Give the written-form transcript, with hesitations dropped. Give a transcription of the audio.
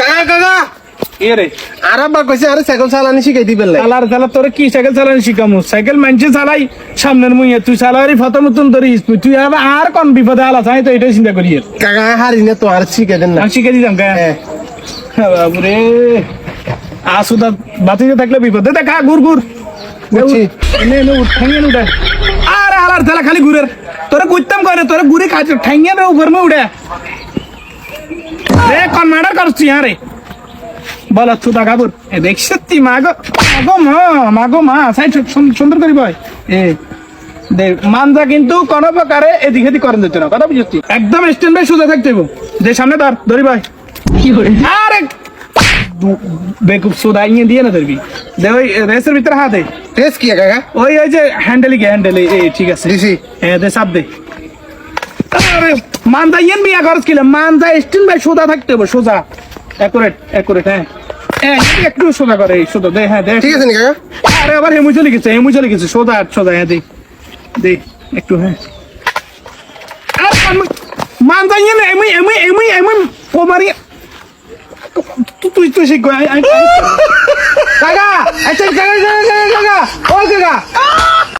কাকা কাকা এ রে আর আব্বা কইছে আরে সাইকেল চালানি শিখাই দিবেন লাই চালার চালা তোরে কি সাইকেল চালানি শিখামু সাইকেল মানছে চালাই সামনের মুইয়ে তুই চালারি ফটো মতন ধরিস তুই আর কোন বিপদে আলা চাই তো এটাই চিন্তা করি কাকা হারি না তো আর শিখাই দেন না আমি শিখে দিতাম কে বাবুরে আসুদা বাতিতে থাকলে বিপদে দেখা ঘুর ঘুর বুঝছি। নে নে উঠ ঠ্যাঙ্গে উঠে আর আলার চালা খালি ঘুরের তোরে কইতাম কই না তোরে ঘুরে খাচ্ছ ঠ্যাঙ্গে উপর মে উঠে রে কোন মার্ডার করছিস আরে বল তুই গাবুর এ দেখ সত্যি মাগো মা সাইড সুন্দর করি ভাই এ দেখ মানজা কিন্তু কোন প্রকারে এদিক এদিক করেন দিতে না কথা বুঝছিস একদম স্ট্যান্ড বাই সোজা থাকতে হইব যে সামনে ধরি ভাই কি করে আরে বেকুব সোদা ইয়ে দিয়ে না ধরবি দে ওই রেসের ভিতরে হাত দে টেস কি কাকা ওই যে হ্যান্ডেলি এই ঠিক আছে দিছি হ্যাঁ দে চাপ দে আরে মানজা ইয়েন বিয়া খরচ কিলে মানজা স্ট্যান্ড বাই সোজা থাকতে হইব সোজা একুরেট হ্যাঁ একটু সোজা করে সোজা দে হ্যাঁ দে ঠিক আছে নি কাকা আরে আবার হেমু চলে গেছে সোজা হ্যাঁ দে একটু হ্যাঁ মান যাই না এমনি কোমারি তুই শিখ কাকা আচ্ছা কাকা ও কাকা